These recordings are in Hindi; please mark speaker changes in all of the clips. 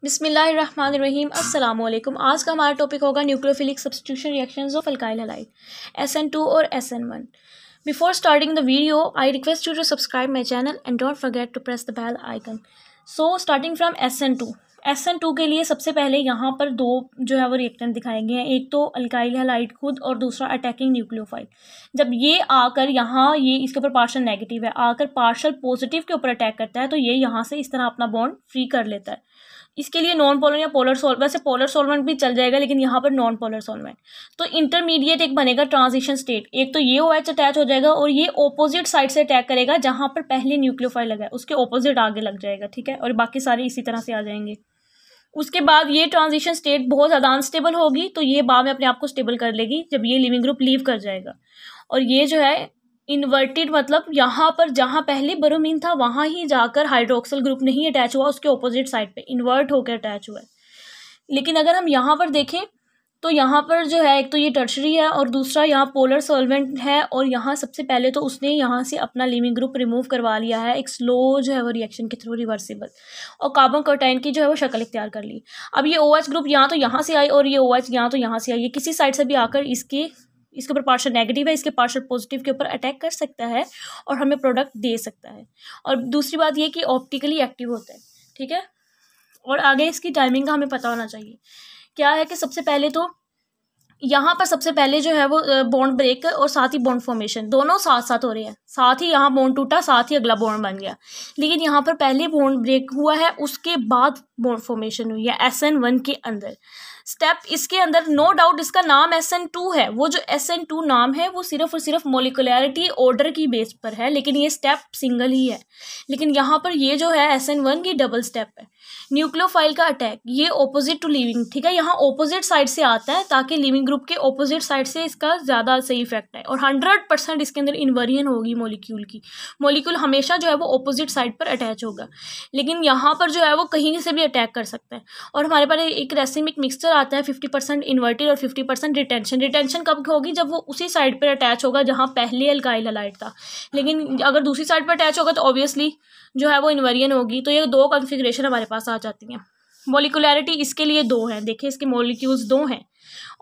Speaker 1: बिस्मिल्लाहिर्रहमानिर्रहीम अस्सलाम वालेकुम। आज का हमारा टॉपिक होगा nucleophilic substitution reactions of alkyl halide SN2 और SN1। Before starting the video I request you to subscribe my channel and don't forget to press the bell icon. So starting from SN2 के लिए सबसे पहले यहाँ पर दो जो है वो रिएक्टेंट दिखाए गए हैं, एक तो अल्काइल हैलाइड खुद और दूसरा अटैकिंग न्यूक्लियोफाइल। जब ये आकर यहाँ ये इसके ऊपर पार्शियल नेगेटिव है, आकर पार्शियल पॉजिटिव के ऊपर अटैक करता है तो ये यहाँ से इस तरह अपना बॉन्ड फ्री कर लेता है। इसके लिए नॉन पोलर या पोलर वैसे पोलर सॉल्वेंट भी चल जाएगा, लेकिन यहाँ पर नॉन पोलर सॉल्वेंट। तो इंटरमीडिएट एक बनेगा ट्रांजिशन स्टेट, एक तो ये OH अटैच हो जाएगा और ये ऑपोजिट साइड से अटैक करेगा, जहाँ पर पहले न्यूक्लियोफाइल लगा है उसके ऑपोजिट आगे लग जाएगा, ठीक है, और बाकी सारे इसी तरह से आ जाएंगे। उसके बाद ये ट्रांजिशन स्टेट बहुत ज़्यादा अनस्टेबल होगी तो ये बाद में अपने आप को स्टेबल कर लेगी जब ये लिविंग ग्रुप लीव कर जाएगा। और ये जो है इन्वर्टेड, मतलब यहाँ पर जहाँ पहले ब्रोमीन था वहाँ ही जाकर हाइड्रोक्सिल ग्रुप नहीं अटैच हुआ, उसके ऑपोजिट साइड पे इन्वर्ट होकर अटैच हुआ है। लेकिन अगर हम यहाँ पर देखें तो यहाँ पर जो है एक तो ये टर्शरी है और दूसरा यहाँ पोलर सॉल्वेंट है, और यहाँ सबसे पहले तो उसने यहाँ से अपना लिविंग ग्रुप रिमूव करवा लिया है एक स्लो जो है वो रिएक्शन के थ्रू रिवर्सिबल, और कार्बन कैटायन की जो है वो शक्ल इख्तियार कर ली। अब ये OH ग्रुप यहाँ तो यहाँ से आई और ये OH यहाँ तो यहाँ से आई, ये किसी साइड से भी आकर इसके ऊपर पार्शियल नेगेटिव है, इसके पार्शियल पॉजिटिव के ऊपर अटैक कर सकता है और हमें प्रोडक्ट दे सकता है। और दूसरी बात ये कि ऑप्टिकली एक्टिव होता है, ठीक है। और आगे इसकी टाइमिंग का हमें पता होना चाहिए। क्या है कि सबसे पहले तो यहाँ पर सबसे पहले जो है वो बॉन्ड ब्रेक और साथ ही बॉन्ड फॉर्मेशन दोनों साथ साथ हो रहे हैं, साथ ही यहाँ बॉन्ड टूटा, साथ ही अगला बॉन्ड बन गया। लेकिन यहाँ पर पहले बॉन्ड ब्रेक हुआ है, उसके बाद बॉन्ड फॉर्मेशन हुई है SN1 के अंदर। स्टेप इसके अंदर नो डाउट इसका नाम SN2 है, वो जो SN2 नाम है वो सिर्फ और सिर्फ मोलिकुलैरिटी ऑर्डर की बेस पर है, लेकिन ये स्टेप सिंगल ही है। लेकिन यहाँ पर ये जो है SN1 की डबल स्टेप है। न्यूक्लियोफाइल का अटैक ये ऑपोजिट टू लिविंग, ठीक है, यहाँ ऑपोजिट साइड से आता है ताकि लिविंग ग्रुप के ऑपोजिट साइड से इसका ज़्यादा सही इफेक्ट है, और 100% इसके अंदर इन्वर्जन होगी मॉलिक्यूल की। मॉलिक्यूल हमेशा जो है वो ऑपोजिट साइड पर अटैच होगा, लेकिन यहाँ पर जो है वो कहीं से भी अटैक कर सकता है। और हमारे पास एक रेसिमिक मिक्सचर आता है 50% इन्वर्टेड और 50% रिटेंशन। रिटेंशन कब होगी? जब वो उसी साइड पर अटैच होगा जहाँ पहले अल्काइल हैलाइड था, लेकिन अगर दूसरी साइड पर अटैच होगा तो ऑब्वियसली जो है वो इन्वर्जन होगी। तो ये दो कॉन्फ़िगरेशन हमारे पास आ जाती हैं। मॉलिक्युलैरिटी इसके लिए दो हैं, देखिए इसके मॉलिक्यूल्स दो हैं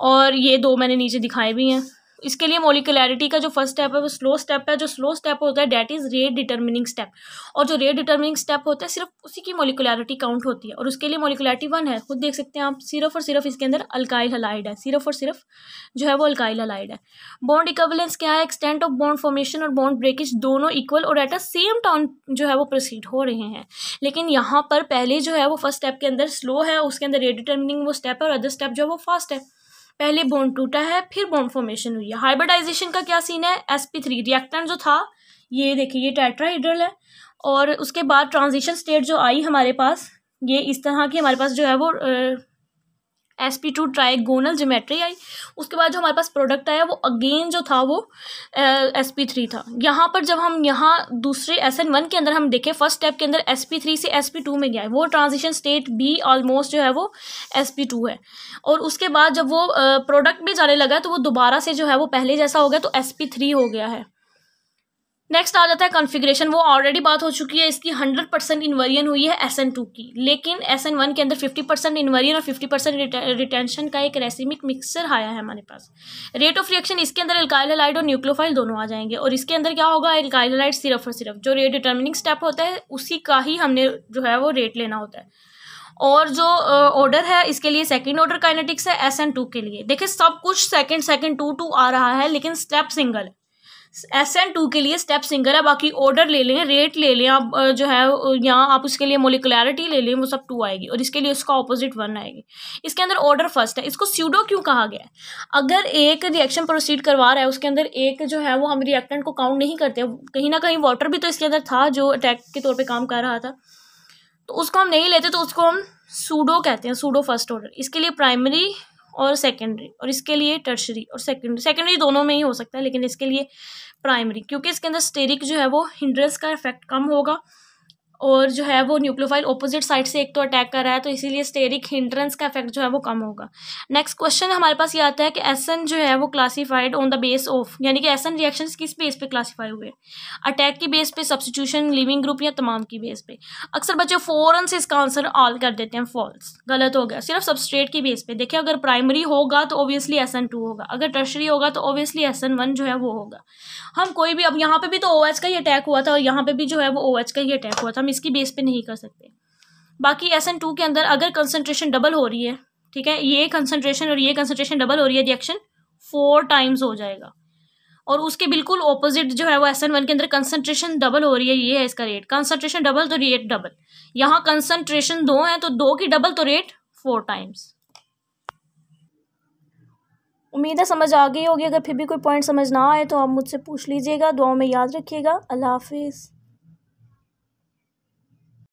Speaker 1: और ये दो मैंने नीचे दिखाए भी हैं। इसके लिए मॉलिक्युलैरिटी का जो फर्स्ट स्टेप है वो स्लो स्टेप है। जो स्लो स्टेप होता है that is rate determining step, और जो रेट डिटर्मिनिंग स्टेप होता है सिर्फ उसी की मॉलिक्युलैरिटी काउंट होती है, और उसके लिए मॉलिक्युलैरिटी 1 है। खुद देख सकते हैं आप, सिर्फ और सिर्फ इसके अंदर अल्काइल हैलाइड है, सिर्फ और सिर्फ जो है वो अल्काइल हैलाइड है। बॉन्ड इक्विवेलेंस क्या है? एक्सटेंट ऑफ बॉन्ड फॉर्मेशन और बॉन्ड ब्रेकेज दोनों इक्वल और एट अ सेम टाइम जो है वो प्रोसीड हो रहे हैं। लेकिन यहाँ पर पहले जो है वो फर्स्ट स्टेप के अंदर स्लो है, उसके अंदर रेट डिटर्मिनिंग वो स्टेप है, और अदर स्टेप जो है वो फास्ट है। पहले बॉन्ड टूटा है फिर बॉन्ड फॉर्मेशन हुई है। हाइब्रिडाइजेशन का क्या सीन है? sp3 रिएक्टेंट जो था ये देखिए ये टेट्राहेड्रल है, और उसके बाद ट्रांजिशन स्टेट जो आई हमारे पास ये इस तरह की हमारे पास जो है वो sp2 ट्राइगोनल ज्योमेट्री आई। उसके बाद जो हमारे पास प्रोडक्ट आया वो अगेन जो था वो sp3 था। यहाँ पर जब हम यहाँ दूसरे SN1 के अंदर हम देखें फर्स्ट स्टेप के अंदर sp3 से sp2 में गया है, वो ट्रांजिशन स्टेट भी ऑलमोस्ट जो है वो sp2 है। और उसके बाद जब वो प्रोडक्ट भी जाने लगा तो वो दोबारा से जो है वो पहले जैसा हो गया तो sp3 हो गया है। नेक्स्ट आ जाता है कॉन्फ़िगरेशन, वो ऑलरेडी बात हो चुकी है इसकी। 100% इन्वर्जन हुई है SN2 की, लेकिन SN1 के अंदर 50% इन्वर्जन और 50% रिटेंशन का एक रेसिमिक मिक्सचर आया है हमारे पास। रेट ऑफ रिएक्शन इसके अंदर अल्काइल हैलाइड और न्यूक्लियोफाइल दोनों आ जाएंगे, और इसके अंदर क्या होगा? अल्काइल हैलाइड सिर्फ और सिर्फ जो रेट डिटर्मिनिंग स्टेप होता है उसी का ही हमने जो है वो रेट लेना होता है। और जो ऑर्डर है इसके लिए सेकंड ऑर्डर काइनेटिक्स है SN2 के लिए। देखिए सब कुछ सेकंड 2 आ रहा है, लेकिन स्टेप सिंगल है। SN2 के लिए स्टेप सिंगल है, बाकी ऑर्डर ले लें, रेट ले लें आप, जो है यहाँ आप उसके लिए मोलिकुलैरिटी ले लें, वो सब 2 आएगी, और इसके लिए उसका ऑपोजिट 1 आएगी। इसके अंदर ऑर्डर फर्स्ट है। इसको स्यूडो क्यों कहा गया है? अगर एक रिएक्शन प्रोसीड करवा रहा है उसके अंदर एक जो है वो हम रिएक्टेंट को काउंट नहीं करते, कहीं ना कहीं वाटर भी तो इसके अंदर था जो अटैक के तौर पर काम कर रहा था, तो उसको हम नहीं लेते, तो उसको हम सूडो कहते हैं, सूडो फर्स्ट ऑर्डर। इसके लिए प्राइमरी और सेकेंडरी, और इसके लिए टर्शरी और सेकेंडरी दोनों में ही हो सकता है, लेकिन इसके लिए प्राइमरी, क्योंकि इसके अंदर स्टेरिक जो है वो हिंड्रेंस का इफेक्ट कम होगा और जो है वो न्यूक्लियोफाइल ऑपोजिट साइड से एक तो अटैक कर रहा है, तो इसीलिए स्टेरिक हिंड्रेंस का इफेक्ट जो है वो कम होगा। नेक्स्ट क्वेश्चन हमारे पास ये आता है कि एसएन जो है वो classified on the base of, यानी कि एसएन रिएक्शंस किस बेस पे क्लासीफाई हुए, अटैक की बेस पे, सब्स्टिट्यूशन, लीविंग ग्रुप या तमाम की बेस पे। अक्सर बच्चे फ़ौरन से इसका आंसर ऑल कर देते हैं, फॉल्स, गलत हो गया। सिर्फ सबस्ट्रेट की बेस पे देखिए, अगर प्राइमरी होगा तो ऑब्वियसली SN2 होगा, अगर टर्शरी होगा तो ऑब्वियसली SN1 जो है वो होगा। हम कोई भी, अब यहाँ पे भी तो OH का ही अटैक हुआ था और यहाँ पे भी जो है वो OH का ही अटैक हुआ था, हम इसकी बेस पे नहीं कर सकते। बाकी SN2 के अंदर अगर कंसनट्रेशन डबल हो रही है, ठीक है, ये कंसनट्रेशन और ये कंसनट्रेशन डबल हो रही है, रिएक्शन 4 टाइम्स हो जाएगा। और उसके बिल्कुल ऑपोजिट जो है वो SN1 के अंदर कंसनट्रेशन डबल हो रही है, ये है इसका रेट, कंसनट्रेशन डबल तो रेट डबल। यहाँ कंसनट्रेशन 2 है तो 2 की डबल तो रेट 4 टाइम्स। उम्मीद है समझ आ गई होगी। अगर फिर भी कोई पॉइंट समझ ना आए तो आप मुझसे पूछ लीजिएगा। दुआओं में याद रखिएगा। अल्लाह हाफिज़।